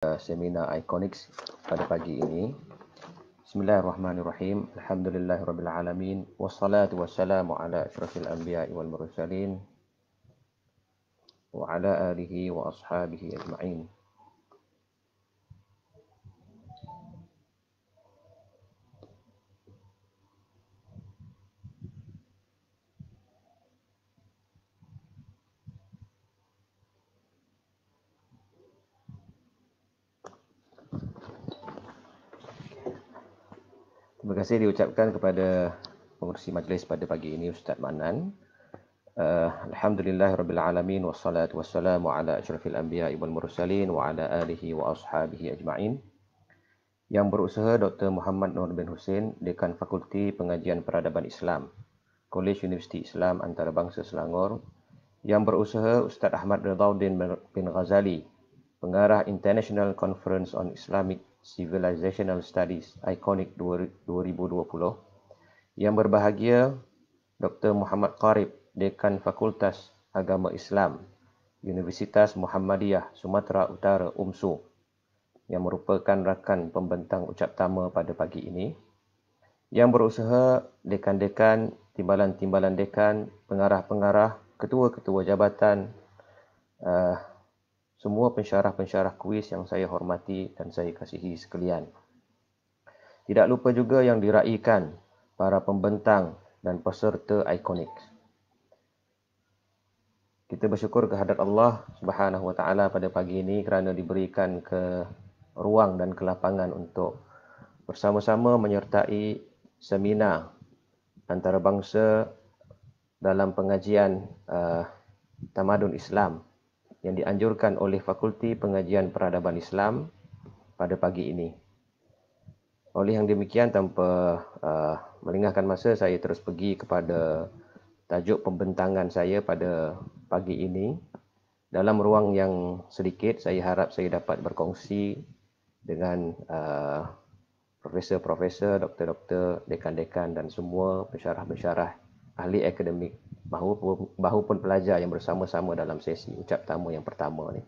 Seminar Iconics pada pagi ini. Bismillahirrahmanirrahim. Alhamdulillahirabbil alamin wassalatu wassalamu ala asyrafil anbiya'i wal mursalin wa ala alihi wa ashabihi ajma'in. Terima kasih diucapkan kepada pengurusi majlis pada pagi ini, Ustaz Manan. Alhamdulillahirabbil alamin wassalatu wassalamu ala asyrafil anbiya'i wal mursalin wa ala alihi wa ashabihi ajma'in. Yang berusaha Dr. Muhammad Nur bin Hussein, Dekan Fakulti Pengajian Peradaban Islam, Kolej Universiti Islam Antarabangsa Selangor. Yang berusaha Ustaz Ahmad Ridauddin bin Ghazali, Pengarah International Conference on Islamic Civilizational Studies, Iconic 2020. Yang berbahagia Dr. Muhammad Qarib, Dekan Fakultas Agama Islam, Universitas Muhammadiyah Sumatera Utara, UMSU, yang merupakan rakan pembentang ucap tama pada pagi ini. Yang berusaha dekan-dekan, timbalan-timbalan dekan, pengarah-pengarah, ketua-ketua jabatan, semua pensyarah-pensyarah kuis yang saya hormati dan saya kasihi sekalian. Tidak lupa juga yang diraikan para pembentang dan peserta Iconic. Kita bersyukur kehadrat Allah Subhanahu Wa Taala pada pagi ini kerana diberikan ke ruang dan kelapangan untuk bersama-sama menyertai seminar antarabangsa dalam pengajian tamadun Islam yang dianjurkan oleh Fakulti Pengajian Peradaban Islam pada pagi ini. Oleh yang demikian, tanpa melengahkan masa, saya terus pergi kepada tajuk pembentangan saya pada pagi ini. Dalam ruang yang sedikit, saya harap saya dapat berkongsi dengan profesor-profesor, doktor-doktor, dekan-dekan dan semua pensyarah-pensyarah ahli akademik mahupun pelajar yang bersama-sama dalam sesi ucap tamu yang pertama ni.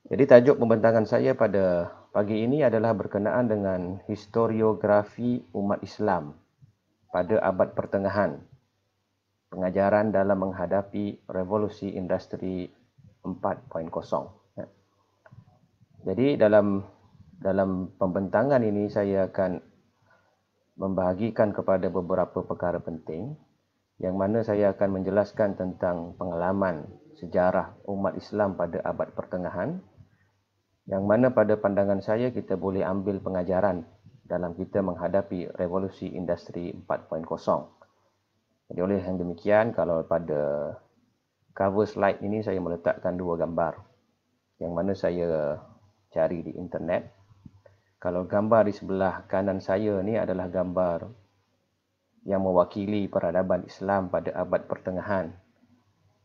Jadi tajuk pembentangan saya pada pagi ini adalah berkenaan dengan historiografi umat Islam pada abad pertengahan, pengajaran dalam menghadapi revolusi industri 4.0. Jadi dalam pembentangan ini saya akan membahagikan kepada beberapa perkara penting, yang mana saya akan menjelaskan tentang pengalaman sejarah umat Islam pada abad pertengahan, yang mana pada pandangan saya kita boleh ambil pengajaran dalam kita menghadapi revolusi industri 4.0. Jadi oleh yang demikian, kalau pada cover slide ini saya meletakkan dua gambar yang mana saya cari di internet. Kalau gambar di sebelah kanan saya ni adalah gambar yang mewakili peradaban Islam pada abad pertengahan.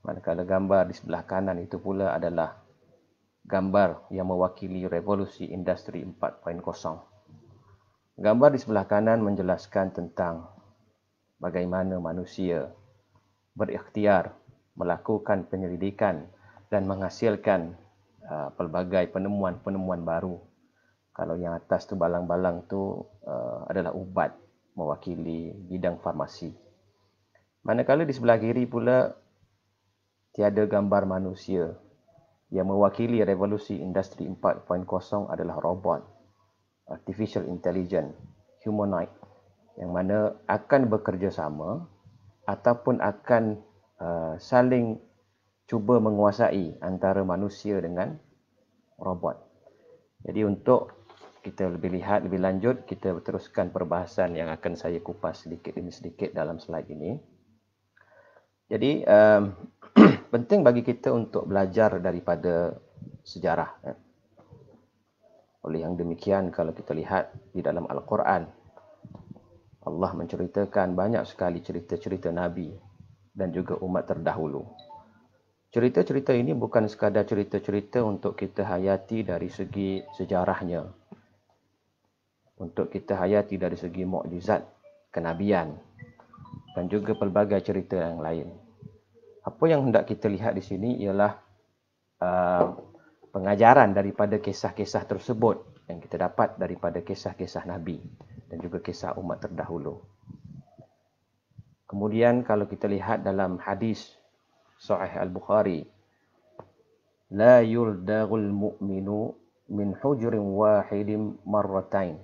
Manakala gambar di sebelah kanan itu pula adalah gambar yang mewakili revolusi industri 4.0. Gambar di sebelah kanan menjelaskan tentang bagaimana manusia berikhtiar melakukan penyelidikan dan menghasilkan pelbagai penemuan-penemuan baru. Kalau yang atas tu balang-balang tu adalah ubat, mewakili bidang farmasi. Manakala di sebelah kiri pula tiada gambar manusia, yang mewakili revolusi industri 4.0 adalah robot, artificial intelligence, humanoid, yang mana akan bekerja sama ataupun akan saling cuba menguasai antara manusia dengan robot. Jadi untuk kita lebih lihat lebih lanjut, kita teruskan perbahasan yang akan saya kupas sedikit demi sedikit dalam slide ini. Jadi penting bagi kita untuk belajar daripada sejarah. Oleh yang demikian, kalau kita lihat di dalam Al-Quran, Allah menceritakan banyak sekali cerita-cerita Nabi dan juga umat terdahulu. Cerita-cerita ini bukan sekadar cerita-cerita untuk kita hayati dari segi sejarahnya, untuk kita hayati dari segi mukjizat, kenabian, dan juga pelbagai cerita yang lain. Apa yang hendak kita lihat di sini ialah pengajaran daripada kisah-kisah tersebut yang kita dapat daripada kisah-kisah Nabi dan juga kisah umat terdahulu. Kemudian kalau kita lihat dalam hadis Sahih Al-Bukhari, la yuldagul mu'minu min hujrin wahidin marratain.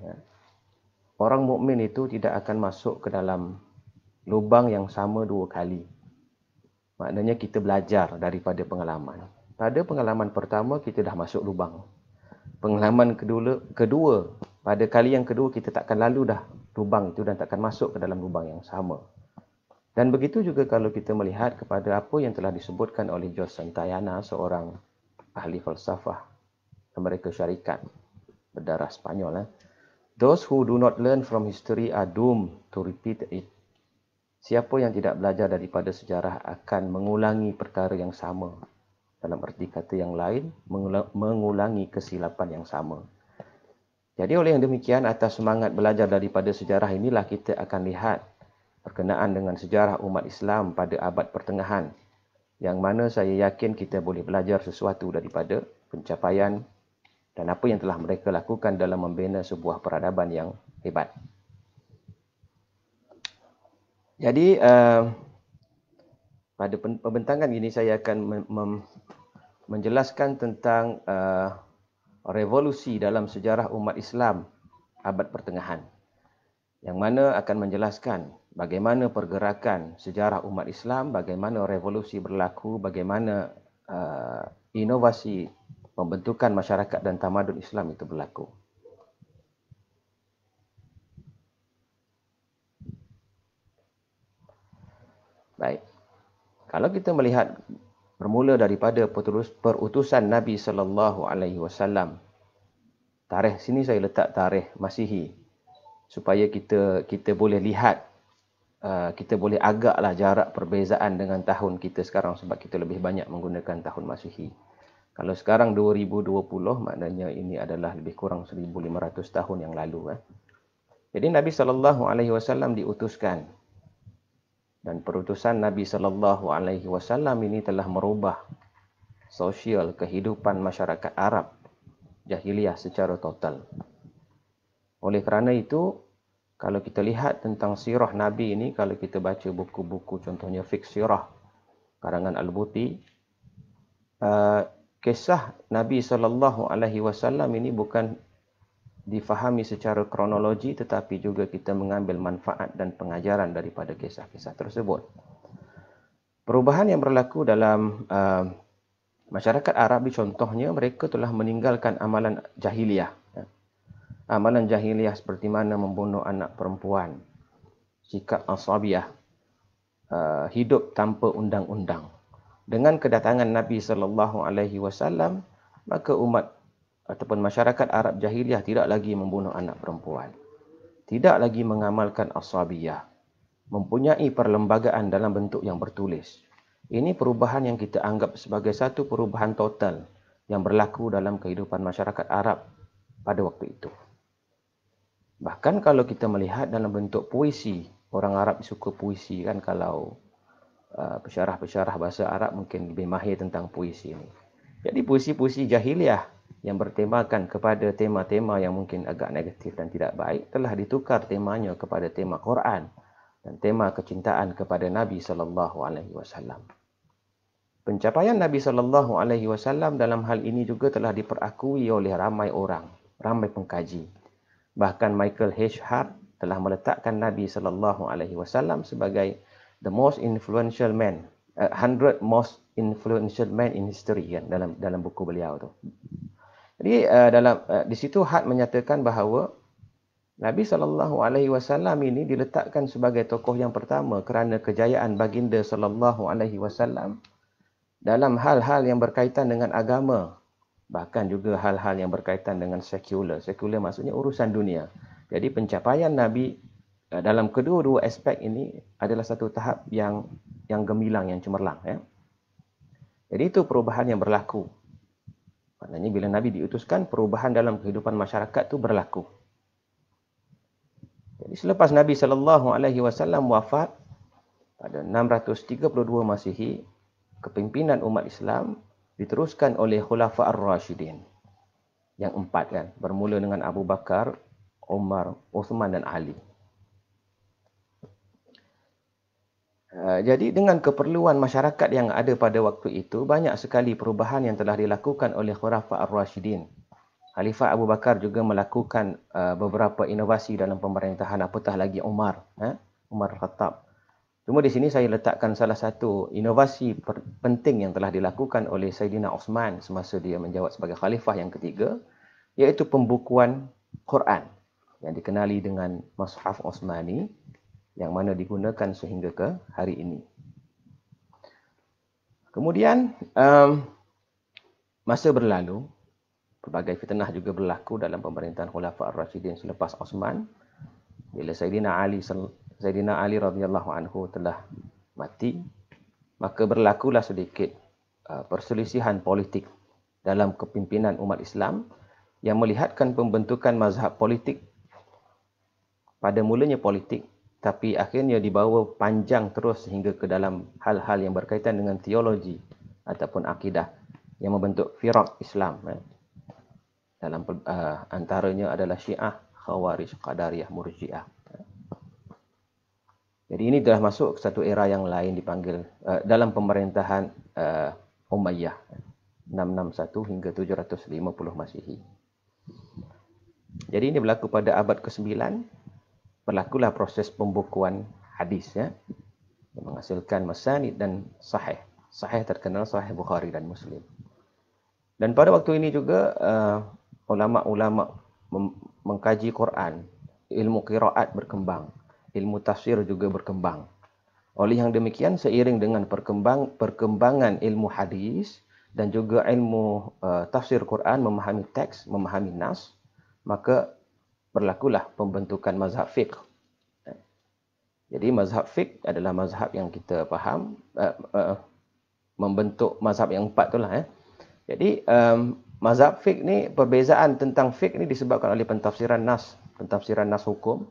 Orang mukmin itu tidak akan masuk ke dalam lubang yang sama 2 kali. Maknanya kita belajar daripada pengalaman. Pada pengalaman pertama, kita dah masuk lubang. Pengalaman kedua, pada kali yang kedua, kita takkan lalu dah lubang itu dan takkan masuk ke dalam lubang yang sama. Dan begitu juga kalau kita melihat kepada apa yang telah disebutkan oleh George Santayana, seorang ahli falsafah Amerika Syarikat, berdarah Spanyol. Those who do not learn from history are doomed to repeat it. Siapa yang tidak belajar daripada sejarah akan mengulangi perkara yang sama. Dalam arti kata yang lain, mengulangi kesilapan yang sama. Jadi oleh yang demikian, atas semangat belajar daripada sejarah inilah kita akan lihat berkenaan dengan sejarah umat Islam pada abad pertengahan, yang mana saya yakin kita boleh belajar sesuatu daripada pencapaian dan apa yang telah mereka lakukan dalam membina sebuah peradaban yang hebat. Jadi, pada pembentangan ini saya akan menjelaskan tentang revolusi dalam sejarah umat Islam abad pertengahan, yang mana akan menjelaskan bagaimana pergerakan sejarah umat Islam, bagaimana revolusi berlaku, bagaimana inovasi pembentukan masyarakat dan tamadun Islam itu berlaku. Baik. Kalau kita melihat bermula daripada perutusan Nabi sallallahu alaihi wasallam. Tarikh sini saya letak tarikh Masihi supaya kita boleh lihat, kita boleh agaklah jarak perbezaan dengan tahun kita sekarang sebab kita lebih banyak menggunakan tahun Masihi. Kalau sekarang 2020 maknanya ini adalah lebih kurang 1500 tahun yang lalu. Jadi Nabi sallallahu alaihi wasallam diutuskan. Dan perutusan Nabi sallallahu alaihi wasallam ini telah merubah sosial kehidupan masyarakat Arab jahiliyah secara total. Oleh kerana itu, kalau kita lihat tentang sirah Nabi ini, kalau kita baca buku-buku contohnya Fiqh Sirah karangan Al-Buti, kisah Nabi sallallahu alaihi wasallam ini bukan difahami secara kronologi, tetapi juga kita mengambil manfaat dan pengajaran daripada kisah-kisah tersebut. Perubahan yang berlaku dalam masyarakat Arab, contohnya mereka telah meninggalkan amalan jahiliyah. Amalan jahiliyah seperti mana membunuh anak perempuan, sikap asabiyah, hidup tanpa undang-undang. Dengan kedatangan Nabi sallallahu alaihi wasallam, maka umat ataupun masyarakat Arab jahiliyah tidak lagi membunuh anak perempuan. Tidak lagi mengamalkan asabiyah. Mempunyai perlembagaan dalam bentuk yang bertulis. Ini perubahan yang kita anggap sebagai satu perubahan total yang berlaku dalam kehidupan masyarakat Arab pada waktu itu. Bahkan kalau kita melihat dalam bentuk puisi, orang Arab suka puisi kan, kalau pensyarah-pensyarah bahasa Arab mungkin lebih mahir tentang puisi ini. Jadi puisi-puisi jahiliyah yang bertemakan kepada tema-tema yang mungkin agak negatif dan tidak baik telah ditukar temanya kepada tema Quran dan tema kecintaan kepada Nabi sallallahu alaihi wasallam. Pencapaian Nabi sallallahu alaihi wasallam dalam hal ini juga telah diperakui oleh ramai orang, ramai pengkaji. Bahkan Michael H. Hart telah meletakkan Nabi sallallahu alaihi wasallam sebagai the most influential man, 100 most influential man in history kan, dalam buku beliau tu. Jadi di situ Hart menyatakan bahawa Nabi sallallahu alaihi wasallam ini diletakkan sebagai tokoh yang pertama kerana kejayaan baginda sallallahu alaihi wasallam dalam hal-hal yang berkaitan dengan agama, bahkan juga hal-hal yang berkaitan dengan sekular. Sekular maksudnya urusan dunia. Jadi pencapaian Nabi dalam kedua-dua aspek ini adalah satu tahap yang gemilang, yang cemerlang. Jadi itu perubahan yang berlaku. Maknanya bila Nabi diutuskan, perubahan dalam kehidupan masyarakat itu berlaku. Jadi selepas Nabi SAW wafat pada 632 Masihi, kepimpinan umat Islam diteruskan oleh Khulafa Ar-Rashidin. Yang 4 kan, bermula dengan Abu Bakar, Umar, Uthman dan Ali. Jadi dengan keperluan masyarakat yang ada pada waktu itu, banyak sekali perubahan yang telah dilakukan oleh Khulafa Ar-Rashidin. Khalifah Abu Bakar juga melakukan beberapa inovasi dalam pemerintahan, apatah lagi Umar Khattab. Cuma di sini saya letakkan salah satu inovasi penting yang telah dilakukan oleh Saidina Osman semasa dia menjawab sebagai khalifah yang ketiga, iaitu pembukuan Quran yang dikenali dengan Mushaf Osmani, yang mana digunakan sehingga ke hari ini. Kemudian masa berlalu, pelbagai fitnah juga berlaku dalam pemerintahan Khulafa Ar-Rashidin selepas Osman. Bila Saidina Ali radhiyallahu anhu telah mati, maka berlakulah sedikit perselisihan politik dalam kepimpinan umat Islam yang melihatkan pembentukan mazhab politik, pada mulanya politik, tapi akhirnya dibawa panjang terus sehingga ke dalam hal-hal yang berkaitan dengan teologi ataupun akidah yang membentuk firaq Islam. Dalam antaranya adalah Syiah, Khawarij, Qadariyah, Murji'ah. Jadi ini telah masuk ke satu era yang lain dipanggil dalam pemerintahan Umayyah 661 hingga 750 Masihi. Jadi ini berlaku pada abad ke-9. Berlakulah proses pembukuan hadis yang menghasilkan masanid dan sahih. Sahih terkenal Sahih Bukhari dan Muslim. Dan pada waktu ini juga ulama-ulama mengkaji Quran, ilmu qiraat berkembang, ilmu tafsir juga berkembang. Oleh yang demikian, seiring dengan perkembangan ilmu hadis dan juga ilmu tafsir Quran, memahami teks, memahami nas, maka berlakulah pembentukan mazhab fiqh. Jadi mazhab fiqh adalah mazhab yang kita faham, membentuk mazhab yang 4 itulah. Jadi mazhab fiqh ni, perbezaan tentang fiqh ni disebabkan oleh pentafsiran nas hukum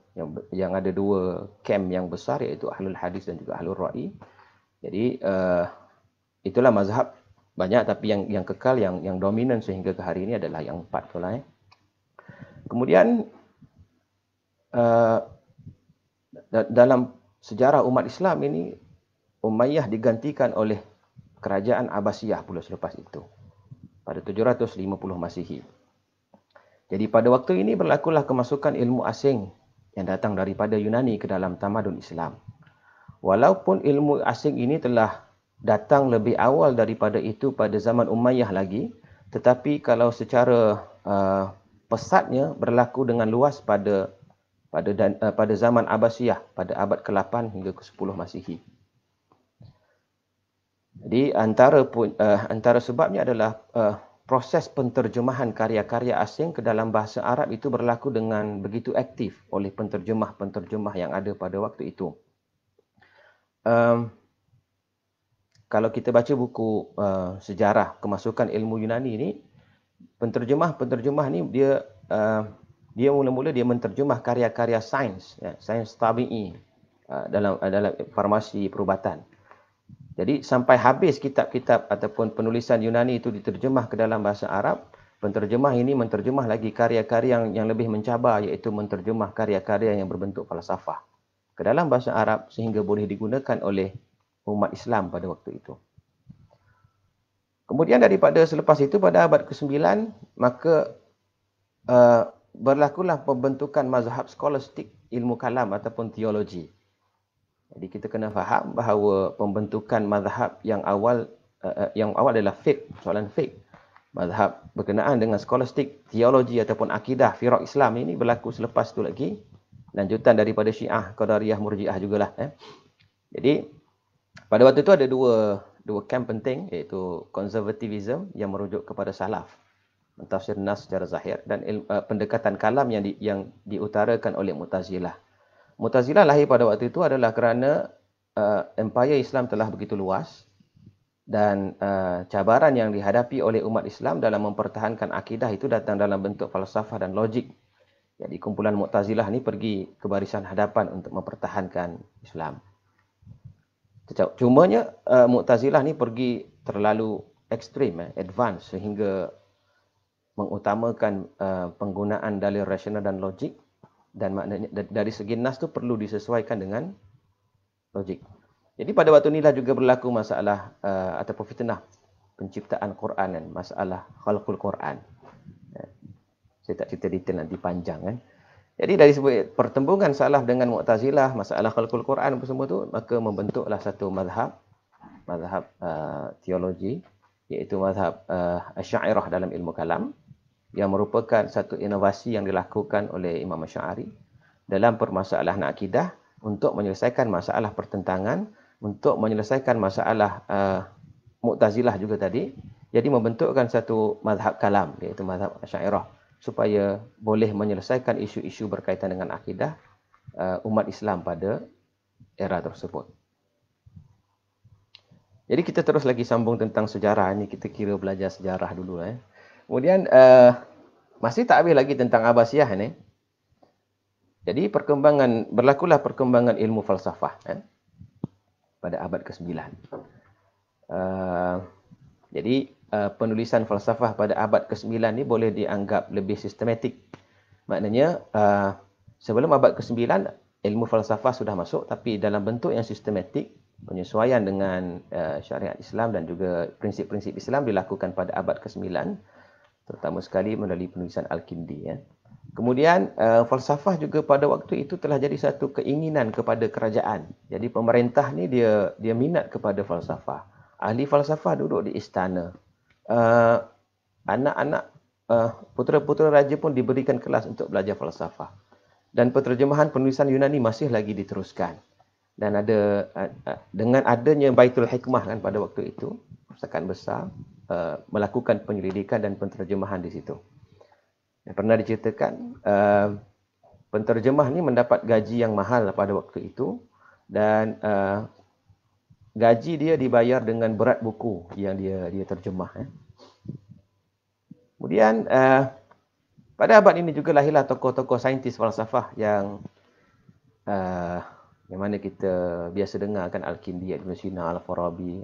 yang ada 2 camp yang besar, iaitu ahlul hadis dan juga ahlul ra'i. Jadi itulah mazhab banyak, tapi yang kekal, yang dominan sehingga ke hari ini adalah yang 4 itulah. Kemudian dalam sejarah umat Islam ini, Umayyah digantikan oleh kerajaan Abbasiyah pula selepas itu, pada 750 Masihi. Jadi pada waktu ini berlakulah kemasukan ilmu asing yang datang daripada Yunani ke dalam tamadun Islam. Walaupun ilmu asing ini telah datang lebih awal daripada itu pada zaman Umayyah lagi, tetapi kalau secara pesatnya berlaku dengan luas pada zaman Abbasiyah pada abad ke-8 hingga ke-10 Masihi. Jadi antara sebabnya adalah proses penterjemahan karya-karya asing ke dalam bahasa Arab itu berlaku dengan begitu aktif oleh penterjemah yang ada pada waktu itu. Kalau kita baca buku sejarah kemasukan ilmu Yunani ini, penterjemah ni dia mula-mula dia menterjemah karya-karya sains, sains tabi'i dalam farmasi perubatan. Jadi sampai habis kitab-kitab ataupun penulisan Yunani itu diterjemah ke dalam bahasa Arab, penterjemah ini menterjemah lagi karya-karya yang lebih mencabar, iaitu menterjemah karya-karya yang berbentuk falsafah ke dalam bahasa Arab sehingga boleh digunakan oleh umat Islam pada waktu itu. Kemudian daripada selepas itu pada abad ke-9, maka berlakulah pembentukan mazhab skolastik ilmu kalam ataupun teologi. Jadi kita kena faham bahawa pembentukan mazhab yang awal adalah fiqh, soalan fiqh. Mazhab berkenaan dengan skolastik, teologi ataupun akidah firaq Islam ini berlaku selepas itu lagi. Lanjutan daripada Syiah, Qadariyah, Murji'ah jugalah. Jadi pada waktu itu ada dua camp penting, iaitu konservativism yang merujuk kepada salaf, mentafsir nas secara zahir, dan pendekatan kalam yang diutarakan oleh Mu'tazilah. Mu'tazilah lahir pada waktu itu adalah kerana empayar Islam telah begitu luas dan cabaran yang dihadapi oleh umat Islam dalam mempertahankan akidah itu datang dalam bentuk falsafah dan logik. Jadi kumpulan Mu'tazilah ni pergi ke barisan hadapan untuk mempertahankan Islam. Cumanya Mu'tazilah ni pergi terlalu ekstrim, advance, sehingga mengutamakan penggunaan dalil rasional dan logik, dan maknanya dari segi nas tu perlu disesuaikan dengan logik. Jadi pada waktu inilah juga berlaku masalah ataupun fitnah penciptaan Quran dan masalah khalqul Quran. Saya tak cerita detail, nanti panjang kan. Jadi dari sebuah pertembungan salaf dengan Mu'tazilah, masalah khalqul Quran apa semua tu, maka membentuklah satu mazhab teologi, iaitu mazhab Asy'ariyah dalam ilmu kalam, yang merupakan satu inovasi yang dilakukan oleh Imam Asy'ari dalam permasalahan akidah untuk menyelesaikan masalah pertentangan, untuk menyelesaikan masalah Mu'tazilah juga tadi. Jadi membentukkan satu mazhab kalam, iaitu mazhab Asy'ariyah, supaya boleh menyelesaikan isu-isu berkaitan dengan akidah umat Islam pada era tersebut. Jadi kita terus lagi sambung tentang sejarah ni, kita kira belajar sejarah dulu. Kemudian masih tak habis lagi tentang Abbasiyah ni. Jadi berlakulah perkembangan ilmu falsafah pada abad ke-9. Jadi penulisan falsafah pada abad ke-9 ni boleh dianggap lebih sistematik. Maknanya sebelum abad ke-9 ilmu falsafah sudah masuk, tapi dalam bentuk yang sistematik, penyesuaian dengan syariat Islam dan juga prinsip-prinsip Islam dilakukan pada abad ke-9, terutama sekali melalui penulisan Al-Kindi. Kemudian falsafah juga pada waktu itu telah jadi satu keinginan kepada kerajaan. Jadi pemerintah ni dia minat kepada falsafah. Ahli falsafah duduk di istana. Anak-anak putera-putera raja pun diberikan kelas untuk belajar falsafah. Dan penterjemahan penulisan Yunani masih lagi diteruskan. Dan dengan adanya Baitul Hikmah kan pada waktu itu, pustakaan besar melakukan penyelidikan dan penterjemahan di situ. Yang pernah diceritakan, penterjemah ni mendapat gaji yang mahal pada waktu itu, dan gaji dia dibayar dengan berat buku yang dia terjemah. Kemudian pada abad ini juga lahirlah tokoh-tokoh saintis falsafah yang mana kita biasa dengar kan, Al-Kindi, Ibn Sina, Al-Farabi,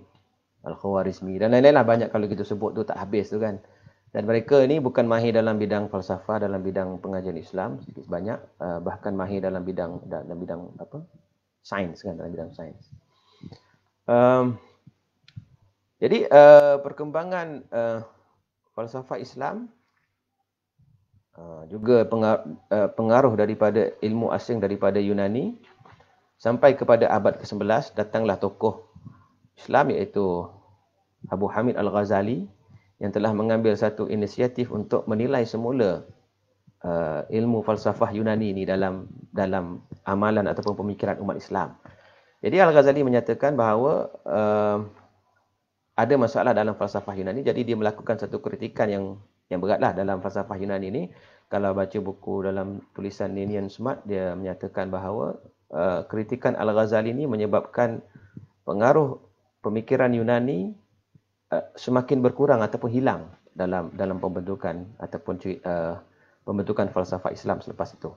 Al-Khawarizmi dan lain-lain lah, banyak kalau kita sebut tu tak habis tu kan. Dan mereka ni bukan mahir dalam bidang falsafah, dalam bidang pengajian Islam sedikit sebanyak, bahkan mahir dalam bidang sains kan, dalam bidang sains. Jadi perkembangan falsafah Islam juga pengaruh daripada ilmu asing daripada Yunani sampai kepada abad ke-11, datanglah tokoh Islam iaitu Abu Hamid Al-Ghazali yang telah mengambil satu inisiatif untuk menilai semula ilmu falsafah Yunani ini dalam amalan ataupun pemikiran umat Islam. Jadi Al-Ghazali menyatakan bahawa ada masalah dalam falsafah Yunani, jadi dia melakukan satu kritikan yang beratlah dalam falsafah Yunani ini. Kalau baca buku dalam tulisan Ninian Smart, dia menyatakan bahawa kritikan Al-Ghazali ini menyebabkan pengaruh pemikiran Yunani semakin berkurang ataupun hilang dalam pembentukan ataupun pembentukan falsafah Islam selepas itu.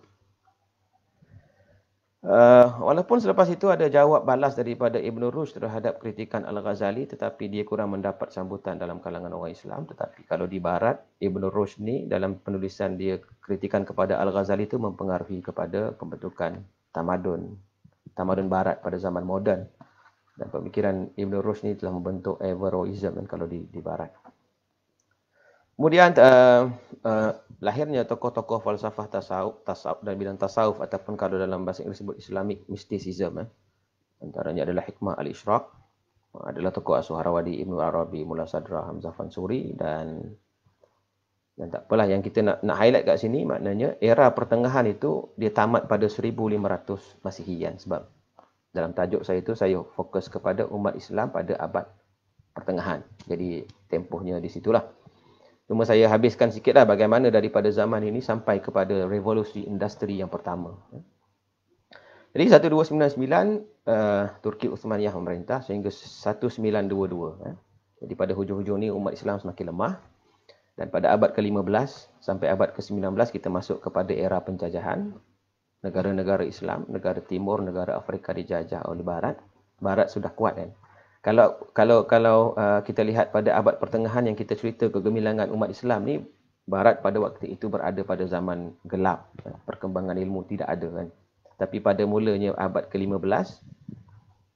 Walaupun selepas itu ada jawab balas daripada Ibn Rushd terhadap kritikan Al-Ghazali, tetapi dia kurang mendapat sambutan dalam kalangan orang Islam. Tetapi kalau di barat, Ibn Rushd ni dalam penulisan dia, kritikan kepada Al-Ghazali itu mempengaruhi kepada pembentukan tamadun barat pada zaman moden. Dan pemikiran Ibn Rushd ni telah membentuk Averroism kan, kalau di barat. Kemudian lahirnya tokoh-tokoh falsafah tasawuf dan bidang tasawuf, ataupun kalau dalam bahasa Inggeris disebut Islamic mysticism. Antaranya adalah Hikmah Al-Ishraq, adalah tokoh As-Suharawadi, Ibn Arabi, Mullah Sadra, Hamzah Fansuri, dan tak apalah yang kita nak highlight kat sini, maknanya era pertengahan itu dia tamat pada 1500 Masihian. Sebab dalam tajuk saya itu saya fokus kepada umat Islam pada abad pertengahan. Jadi tempohnya di situlah. Cuma saya habiskan sikitlah bagaimana daripada zaman ini sampai kepada revolusi industri yang pertama. Jadi 1299 Turki Uthmaniyah memerintah sehingga 1922. Jadi pada hujung-hujung ni umat Islam semakin lemah. Dan pada abad ke-15 sampai abad ke-19 kita masuk kepada era penjajahan. Negara-negara Islam, negara timur, negara Afrika dijajah oleh Barat. Barat sudah kuat kan. Kalau kita lihat pada abad pertengahan yang kita cerita kegemilangan umat Islam ni, Barat pada waktu itu berada pada zaman gelap. Perkembangan ilmu tidak ada kan. Tapi pada mulanya abad ke-15,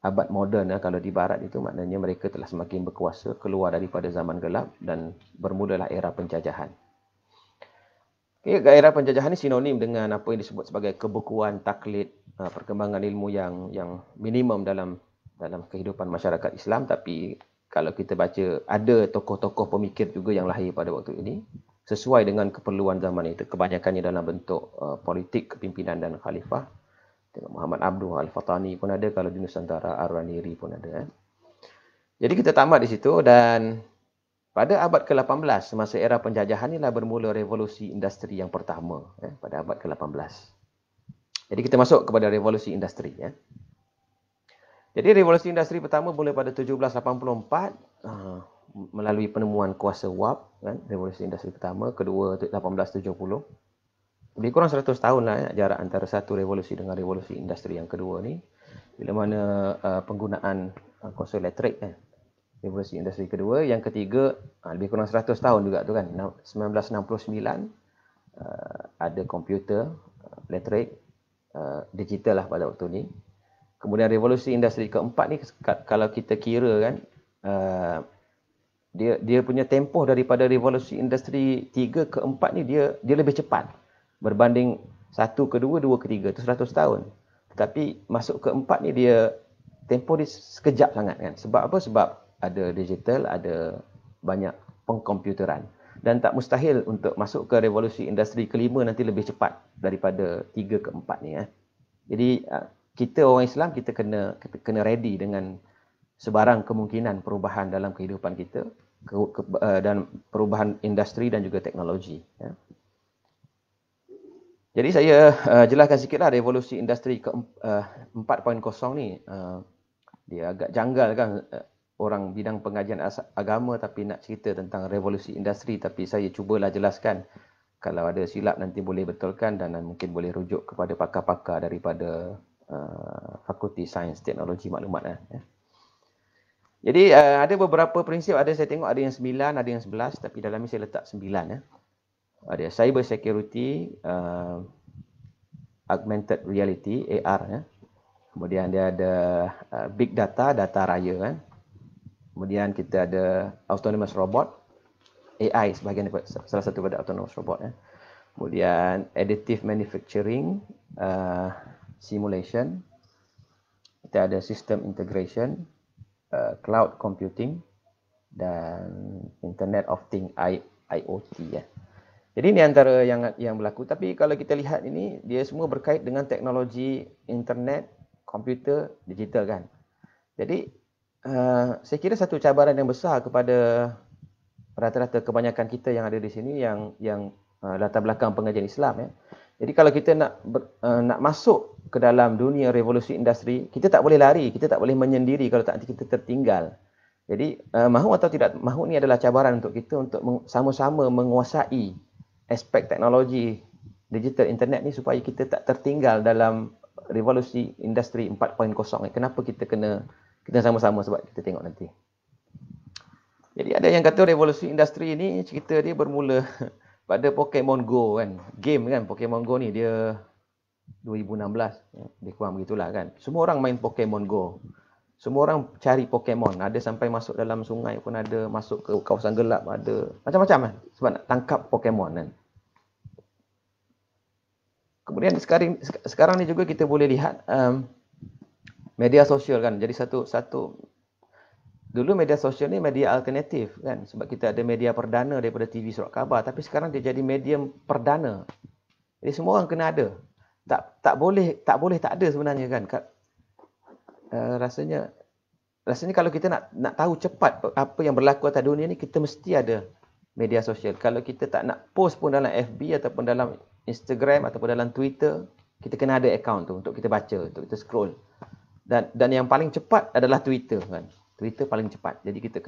abad moden, kalau di Barat itu maknanya mereka telah semakin berkuasa, keluar daripada zaman gelap dan bermulalah era penjajahan. Okay, era penjajahan ini sinonim dengan apa yang disebut sebagai kebukuan, taklid, perkembangan ilmu yang minimum dalam kehidupan masyarakat Islam. Tapi kalau kita baca, ada tokoh-tokoh pemikir juga yang lahir pada waktu ini sesuai dengan keperluan zaman itu. Kebanyakannya dalam bentuk politik, kepimpinan dan khalifah. Tengok Muhammad Abduh Al-Fatani pun ada, kalau di Nusantara Ar-Raniri pun ada. Jadi kita tamat di situ, dan pada abad ke-18, semasa era penjajahan inilah bermula revolusi industri yang pertama, pada abad ke-18. Jadi kita masuk kepada revolusi industri. Jadi revolusi industri pertama mula pada 1784, melalui penemuan kuasa wap, kan? Revolusi industri pertama, kedua 1870. Lebih kurang 100 tahun lah jarak antara satu revolusi dengan revolusi industri yang kedua ni. Bila mana penggunaan kuasa elektrik, revolusi industri kedua. Yang ketiga, lebih kurang 100 tahun juga tu kan. 1969, ada komputer, elektrik, digital lah pada waktu ni. Kemudian revolusi industri keempat ni, kalau kita kira kan, dia punya tempoh daripada revolusi industri 3 ke 4 ni dia lebih cepat berbanding 1 ke 2, 2 ke 3 tu 100 tahun. Tetapi masuk ke 4 ni dia tempoh dia sekejap sangat kan. Sebab apa? Sebab ada digital, ada banyak pengkomputeran, dan tak mustahil untuk masuk ke revolusi industri kelima nanti lebih cepat daripada 3 ke 4 ni. Jadi kita orang Islam, kita kena ready dengan sebarang kemungkinan perubahan dalam kehidupan kita, dan perubahan industri dan juga teknologi. Jadi saya jelaskan sikitlah revolusi industri ke 4.0 ni. Dia agak janggal kan, orang bidang pengajian agama tapi nak cerita tentang revolusi industri, tapi saya cubalah jelaskan. Kalau ada silap nanti boleh betulkan, dan mungkin boleh rujuk kepada pakar-pakar daripada Fakulti Sains Teknologi Maklumat. Jadi ada beberapa prinsip, saya tengok ada yang 9, ada yang 11, tapi dalam ni saya letak 9. Ada cyber security, augmented reality, AR. Kemudian dia ada big data, data raya kan. Kemudian kita ada autonomous robot, AI sebahagian salah satu pada autonomous robot. Kemudian additive manufacturing, simulation. Kita ada system integration, cloud computing, dan Internet of Things, IoT. Jadi ini antara yang berlaku. Tapi kalau kita lihat ini, dia semua berkait dengan teknologi internet, komputer, digital kan. Jadi saya kira satu cabaran yang besar kepada rata-rata kebanyakan kita yang ada di sini yang latar belakang pengajian Islam. Jadi kalau kita nak masuk ke dalam dunia revolusi industri, kita tak boleh lari, kita tak boleh menyendiri, kalau tak nanti kita tertinggal. Jadi mahu atau tidak mahu ni adalah cabaran untuk kita untuk sama-sama menguasai aspek teknologi digital internet ni supaya kita tak tertinggal dalam revolusi industri 4.0. Kenapa kita kena sama-sama, sebab kita tengok nanti. Jadi ada yang kata revolusi industri ni cerita dia bermula pada Pokemon Go kan. Game kan, Pokemon Go ni dia 2016, lebih kurang begitulah kan. Semua orang main Pokemon Go. Semua orang cari Pokemon. Ada sampai masuk dalam sungai pun ada, masuk ke kawasan gelap ada. Macam-macam kan, sebab nak tangkap Pokemon kan. Kemudian sekarang ni juga kita boleh lihat media sosial kan. Jadi dulu media sosial ni media alternatif kan, sebab kita ada media perdana daripada TV surat khabar, tapi sekarang dia jadi medium perdana. Jadi semua orang kena ada. Tak boleh tak ada sebenarnya kan. Rasanya kalau kita nak tahu cepat apa yang berlaku atas dunia ni, kita mesti ada media sosial. Kalau kita tak nak post pun dalam FB ataupun dalam Instagram ataupun dalam Twitter, kita kena ada akaun tu untuk kita baca, untuk kita scroll. Dan yang paling cepat adalah Twitter kan. Twitter paling cepat. Jadi kita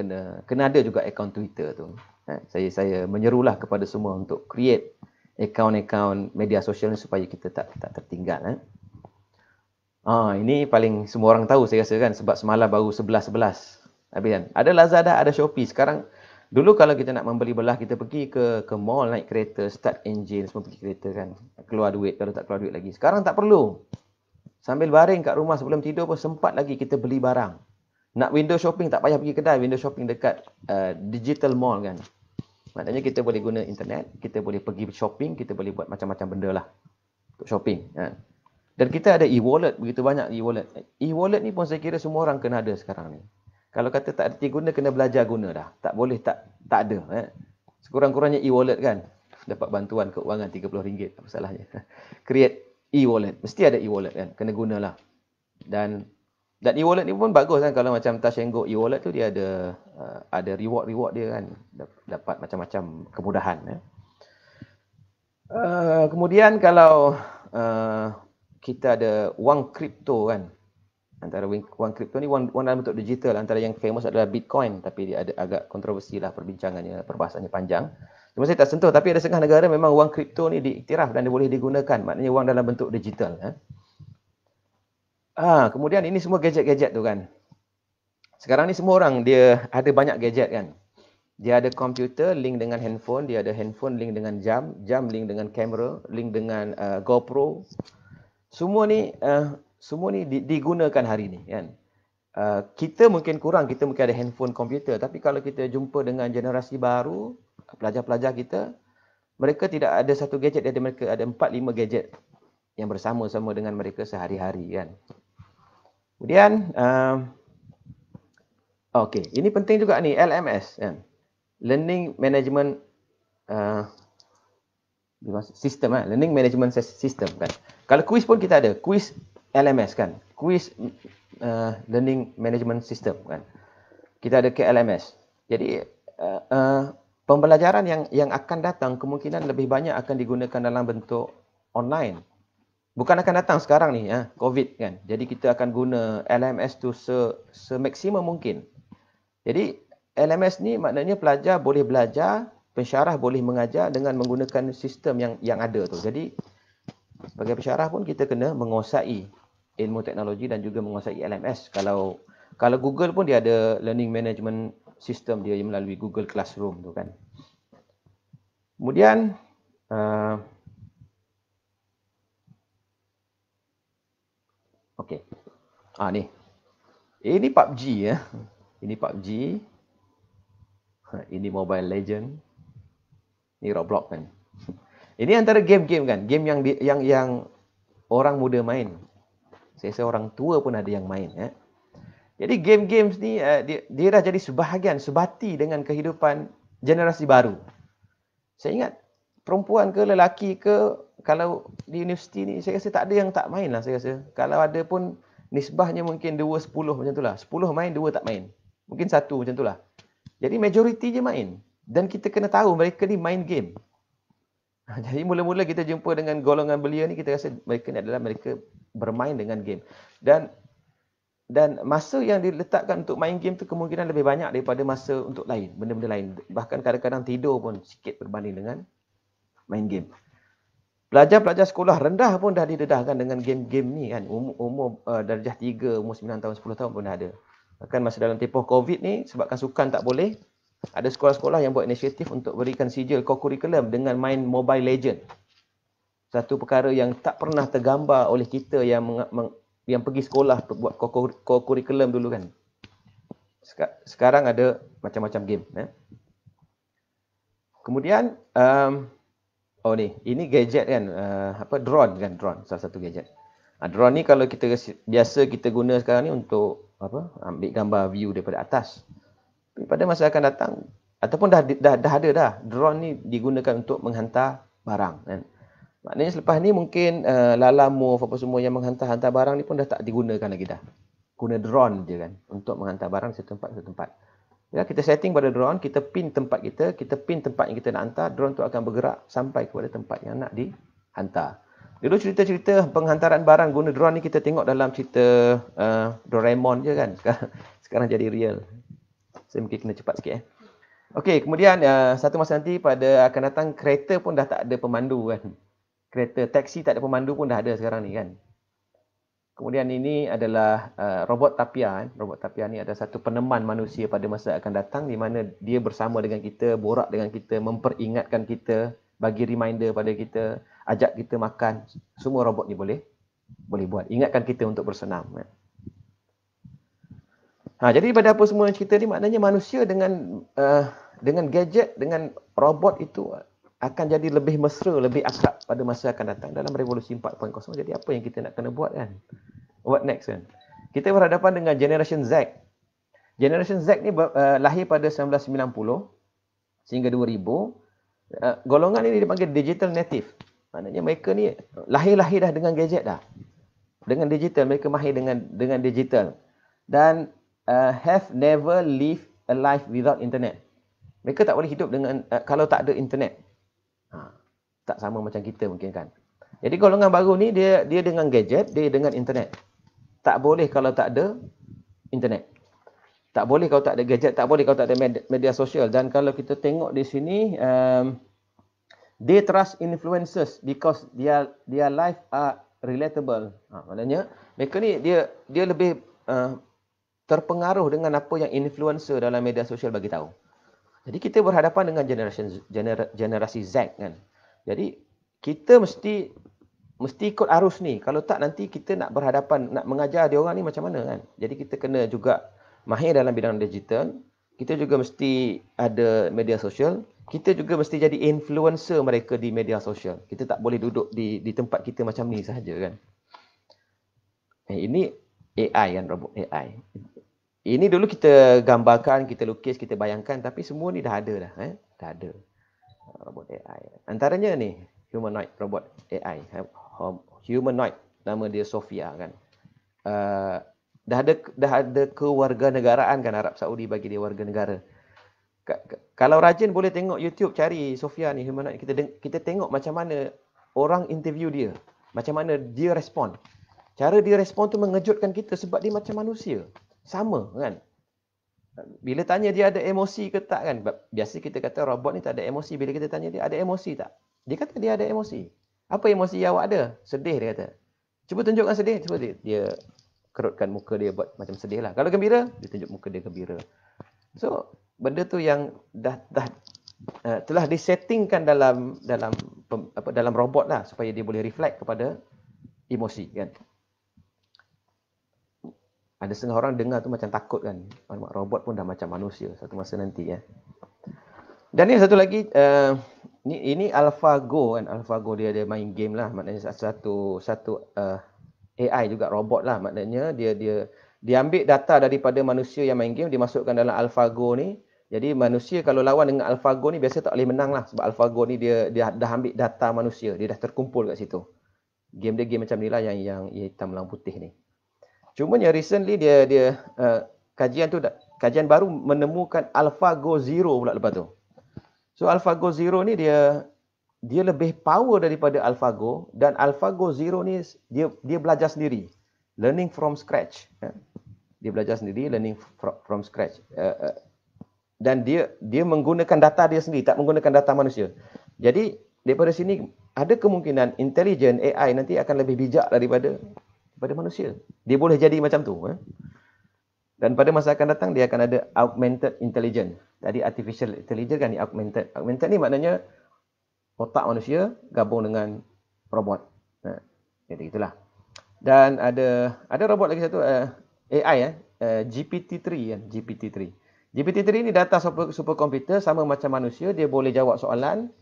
kena ada juga akaun Twitter tu. Saya menyerulah kepada semua untuk create akaun-akaun media sosial ni supaya kita tak tertinggal. Ini paling semua orang tahu saya rasa kan, sebab semalam baru 11-11 Habis kan? Ada Lazada, ada Shopee. Sekarang, dulu kalau kita nak membeli belah, kita pergi ke mall, naik kereta, start engine, semua pergi kereta kan. Keluar duit, kalau tak keluar duit lagi. Sekarang tak perlu. Sambil baring kat rumah sebelum tidur pun sempat lagi kita beli barang. Nak window shopping tak payah pergi kedai, window shopping dekat digital mall kan. Maknanya kita boleh guna internet, kita boleh pergi shopping, kita boleh buat macam-macam benda lah untuk shopping kan. Dan kita ada e-wallet, begitu banyak e-wallet. E-wallet ni pun saya kira semua orang kena ada sekarang ni. Kalau kata tak ada guna, kena belajar guna dah. Tak boleh tak ada. Sekurang-kurangnya e-wallet kan. Dapat bantuan keuangan RM30, apa salahnya. Create e-wallet. Mesti ada e-wallet kan. Kena gunalah. Dan e-wallet ni pun bagus kan. Kalau macam Touch 'n Go e-wallet tu dia ada reward dia kan. Dapat macam-macam kemudahan. Kemudian kalau kita ada wang kripto kan. Antara wang kripto ni wang dalam bentuk digital. Antara yang famous adalah Bitcoin. Tapi dia ada agak kontroversi lah perbincangannya, perbahasannya panjang. Cuma saya tak sentuh. Tapi ada setengah negara memang wang kripto ni diiktiraf dan dia boleh digunakan. Maknanya wang dalam bentuk digital. Kemudian ini semua gadget-gadget tu kan. Sekarang ni semua orang dia ada banyak gadget kan. Dia ada komputer link dengan handphone. Dia ada handphone link dengan jam. Jam link dengan kamera. Link dengan GoPro. Semua ni digunakan hari ni kan. Kita mungkin kurang, kita mungkin ada handphone, komputer, tapi kalau kita jumpa dengan generasi baru, pelajar-pelajar kita, mereka tidak ada satu gadget, mereka ada 4-5 gadget yang bersama-sama dengan mereka sehari-hari kan. Kemudian okey, ini penting juga ni, LMS kan. Learning Management System kan. Learning Management System kan. Kalau quiz pun kita ada, quiz LMS kan. Quiz Learning Management System kan. Kita ada KLMS. Jadi pembelajaran yang akan datang kemungkinan lebih banyak akan digunakan dalam bentuk online. Bukan akan datang sekarang ni COVID kan. Jadi kita akan guna LMS tu semaksimum mungkin. Jadi LMS ni maknanya pelajar boleh belajar, pensyarah boleh mengajar dengan menggunakan sistem yang ada tu. Jadi sebagai pensyarah pun kita kena menguasai ilmu teknologi dan juga menguasai LMS. Kalau Google pun dia ada learning management system dia melalui Google Classroom tu kan. Kemudian okey. Ni. Ini PUBG ya. Ini PUBG. Ini Mobile Legend. Ini Roblox kan. Ini antara game-game kan. Game yang orang muda main. Saya rasa orang tua pun ada yang main. Jadi game-games ni dia dah jadi sebahagian, sebati dengan kehidupan generasi baru. Saya ingat perempuan ke lelaki ke, kalau di universiti ni saya rasa tak ada yang tak main lah saya rasa. Kalau ada pun nisbahnya mungkin 2-10 macam tu lah. 10 main, 2 tak main. Mungkin 1 macam tu lah. Jadi majoriti je main. Dan kita kena tahu mereka ni main game. Jadi mula-mula kita jumpa dengan golongan belia ni, kita rasa mereka ni adalah mereka bermain dengan game. Dan masa yang diletakkan untuk main game tu kemungkinan lebih banyak daripada masa untuk lain, benda-benda lain. Bahkan kadang-kadang tidur pun sikit berbanding dengan main game. Pelajar-pelajar sekolah rendah pun dah didedahkan dengan game-game ni kan. Umur darjah 3, umur 9 tahun, 10 tahun pun dah ada. Bahkan masa dalam tempoh COVID ni, sebabkan sukan tak boleh, ada sekolah-sekolah yang buat inisiatif untuk berikan sijil co-curriculum dengan main Mobile Legend. Satu perkara yang tak pernah tergambar oleh kita yang pergi sekolah buat co-curriculum dulu kan. Sekarang ada macam-macam game. Kemudian, ini gadget kan. Drone kan, drone. Salah satu gadget. Drone ni kalau biasa kita guna sekarang ni untuk ambil gambar view daripada atas. Pada masa akan datang ataupun dah ada dah, drone ni digunakan untuk menghantar barang kan. Maknanya selepas ni mungkin Lala Move apa semua yang menghantar barang ni pun dah tak digunakan lagi dah. Guna drone je kan untuk menghantar barang satu tempat ke satu tempat. Ya, kita setting pada drone, kita pin tempat yang kita nak hantar, drone tu akan bergerak sampai kepada tempat yang nak dihantar. Dulu cerita-cerita penghantaran barang guna drone ni kita tengok dalam cerita Doraemon je kan. Sekarang jadi real. Saya mungkin kena cepat sikit. Okey, kemudian satu masa nanti akan datang kereta pun dah tak ada pemandu kan. Kereta taksi tak ada pemandu pun dah ada sekarang ni kan. Kemudian ini adalah robot Tapia. Robot Tapia ni adalah satu peneman manusia pada masa akan datang, di mana dia bersama dengan kita, borak dengan kita, memperingatkan kita, bagi reminder pada kita, ajak kita makan. Semua robot ni boleh buat. Ingatkan kita untuk bersenam. Jadi pada apa semua cerita ni, maknanya manusia dengan gadget, dengan robot itu akan jadi lebih mesra, lebih akrab pada masa akan datang dalam revolusi 4.0. Jadi apa yang kita nak kena buat kan? What next kan? Kita berhadapan dengan Generation Z. Generation Z ni lahir pada 1990 sehingga 2000. Golongan ini dipanggil digital native. Maknanya mereka ni lahir-lahir dah dengan gadget dah. Dengan digital, mereka mahir dengan digital. Dan have never lived a life without internet. Mereka tak boleh hidup dengan kalau tak ada internet. Tak sama macam kita mungkin kan. Jadi golongan baru ni dia dengan gadget, dia dengan internet. Tak boleh kalau tak ada internet. Tak boleh kalau tak ada gadget, tak boleh kalau tak ada media sosial. Dan kalau kita tengok di sini, they trust influencers because their life are relatable. Maknanya mereka ni dia lebih terpengaruh dengan apa yang influencer dalam media sosial bagi tahu. Jadi kita berhadapan dengan generasi Z kan. Jadi kita mesti ikut arus ni. Kalau tak nanti kita nak berhadapan, nak mengajar dia orang ni macam mana kan. Jadi kita kena juga mahir dalam bidang digital. Kita juga mesti ada media sosial. Kita juga mesti jadi influencer mereka di media sosial. Kita tak boleh duduk di tempat kita macam ni sahaja kan. Ini AI kan, robot AI. Ini dulu kita gambarkan, kita lukis, kita bayangkan, tapi semua ni dah ada dah. Dah ada robot AI. Antaranya ni, humanoid robot AI. Humanoid, nama dia Sophia kan. Dah ada kewarganegaraan kan, Arab Saudi bagi dia warga negara. Kalau rajin boleh tengok YouTube, cari Sophia ni, humanoid. Kita tengok macam mana orang interview dia. Macam mana dia respon. Cara dia respon tu mengejutkan kita sebab dia macam manusia. Sama kan. Bila tanya dia ada emosi ke tak kan. Biasa kita kata robot ni tak ada emosi. Bila kita tanya dia ada emosi tak. Dia kata dia ada emosi. Apa emosi yang awak ada? Sedih dia kata. Cuba tunjukkan sedih. Cuba dia kerutkan muka dia buat macam sedih lah. Kalau gembira, dia tunjuk muka dia gembira. So, benda tu yang telah disettingkan dalam robot lah. Supaya dia boleh reflect kepada emosi kan. Ada setengah orang dengar tu macam takut kan. Robot pun dah macam manusia satu masa nanti ya. Dan ni satu lagi, ini AlphaGo kan. AlphaGo dia ada main game lah. Maknanya satu AI juga robot lah. Maknanya dia ambil data daripada manusia yang main game, dimasukkan dalam AlphaGo ni. Jadi manusia kalau lawan dengan AlphaGo ni biasa tak boleh menang lah. Sebab AlphaGo ni dia dah ambil data manusia. Dia dah terkumpul kat situ. Game macam ni lah yang hitam lang putih ni. Cuma yang recently kajian baru menemukan AlphaGo Zero pula lepas tu. So AlphaGo Zero ni dia lebih power daripada AlphaGo, dan AlphaGo Zero ni dia belajar sendiri. Learning from scratch. Dia belajar sendiri, learning from scratch. Dan dia menggunakan data dia sendiri, tak menggunakan data manusia. Jadi daripada sini ada kemungkinan intelligent AI nanti akan lebih bijak daripada manusia. Dia boleh jadi macam tu. Dan pada masa akan datang, dia akan ada augmented intelligence. Tadi artificial intelligence kan, ni augmented. Augmented ni maknanya otak manusia gabung dengan robot. Jadi itulah. Dan ada robot lagi satu, AI GPT-3 kan, GPT-3. GPT-3 ni data superkomputer sama macam manusia, dia boleh jawab soalan,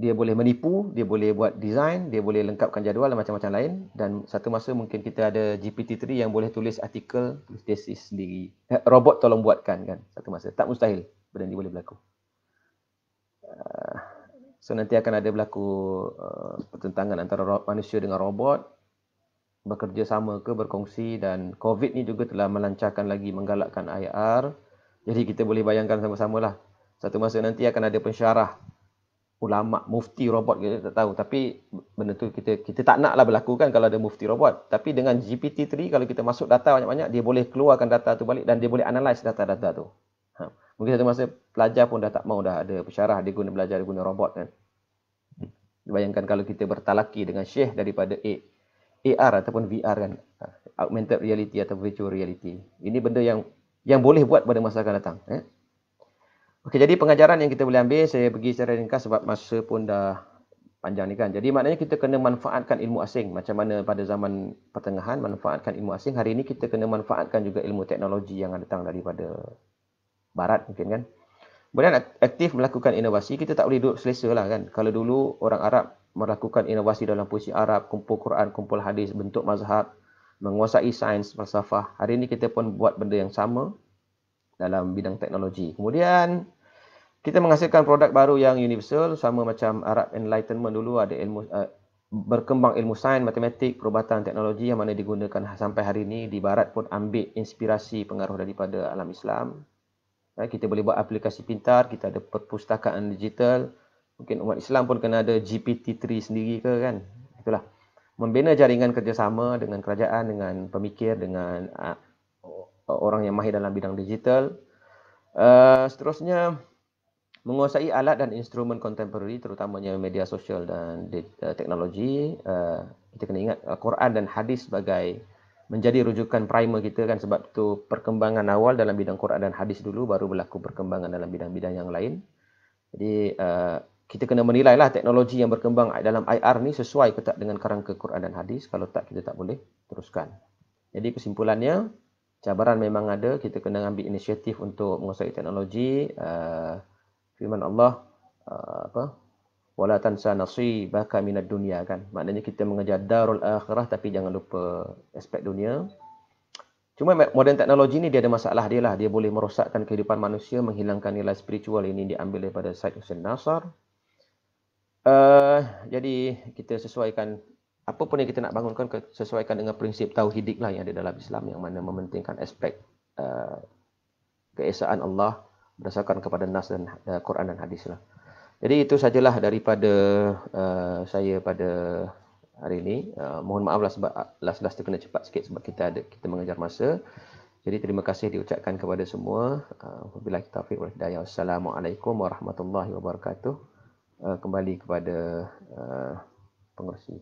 dia boleh menipu, dia boleh buat design, dia boleh lengkapkan jadual dan macam-macam lain. Dan satu masa mungkin kita ada GPT-3 yang boleh tulis artikel, tulis tesis sendiri. Robot tolong buatkan kan, satu masa. Tak mustahil benda ni boleh berlaku. So nanti akan ada berlaku pertentangan antara manusia dengan robot, bekerja sama ke, berkongsi. Dan COVID ni juga telah melancarkan lagi, menggalakkan IR. Jadi kita boleh bayangkan sama-sama lah. Satu masa nanti akan ada pensyarah, ulama, mufti robot, kita tak tahu. Tapi benda tu kita tak naklah berlaku kan kalau ada mufti robot. Tapi dengan GPT-3, kalau kita masuk data banyak-banyak, dia boleh keluarkan data tu balik dan dia boleh analyse data-data tu. Mungkin satu masa pelajar pun dah tak mau dah ada pensyarah, dia belajar guna robot kan. Bayangkan kalau kita bertalaki dengan syekh daripada AR ataupun VR kan, augmented reality atau virtual reality. Ini benda yang boleh buat pada masa akan datang. Okey, jadi pengajaran yang kita boleh ambil, saya pergi secara ringkas sebab masa pun dah panjang ni kan. Jadi maknanya kita kena manfaatkan ilmu asing. Macam mana pada zaman pertengahan manfaatkan ilmu asing, hari ini kita kena manfaatkan juga ilmu teknologi yang datang daripada barat mungkin kan. Kemudian aktif melakukan inovasi, kita tak boleh duduk selesa lah kan. Kalau dulu orang Arab melakukan inovasi dalam puisi Arab, kumpul Quran, kumpul hadis, bentuk mazhab, menguasai sains, falsafah. Hari ini kita pun buat benda yang sama dalam bidang teknologi. Kemudian kita menghasilkan produk baru yang universal, sama macam Arab Enlightenment dulu ada ilmu berkembang ilmu sains, matematik, perubatan, teknologi yang mana digunakan sampai hari ini. Di barat pun ambil inspirasi pengaruh daripada alam Islam. Kita boleh buat aplikasi pintar, kita ada perpustakaan digital. Mungkin umat Islam pun kena ada GPT-3 sendiri ke kan. Itulah. Membina jaringan kerjasama dengan kerajaan, dengan pemikir, dengan orang yang mahir dalam bidang digital. Seterusnya, menguasai alat dan instrumen kontemporari, terutamanya media sosial dan teknologi. Kita kena ingat Quran dan hadis sebagai menjadi rujukan primer kita kan, sebab itu perkembangan awal dalam bidang Quran dan hadis dulu, baru berlaku perkembangan dalam bidang-bidang yang lain. Jadi kita kena menilai lah teknologi yang berkembang dalam IR ni sesuai ke tak dengan kerangka Quran dan hadis. Kalau tak, kita tak boleh teruskan. Jadi kesimpulannya, cabaran memang ada, kita kena ambil inisiatif untuk menguasai teknologi. Firman Allah wala tansa nasibaka minad dunya kan. Maknanya kita mengejar darul akhirah tapi jangan lupa aspek dunia. Cuma modern teknologi ni dia ada masalah dia lah. Dia boleh merosakkan kehidupan manusia, menghilangkan nilai spiritual. Ini diambil daripada Syed Hussein Nasr. Jadi kita sesuaikan apa pun yang kita nak bangunkan, sesuaikan dengan prinsip tauhidik lah yang ada dalam Islam, yang mana mementingkan aspek keesaan Allah berdasarkan kepada nas dan Quran dan hadis lah. Jadi itu sajalah daripada saya pada hari ini. Mohon maaf lah sebab last tu kena cepat sikit sebab kita mengejar masa. Jadi terima kasih diucapkan kepada semua. Wabillahi taufiq wal hidayah. Wassalamualaikum warahmatullahi wabarakatuh. Kembali kepada pengerusi.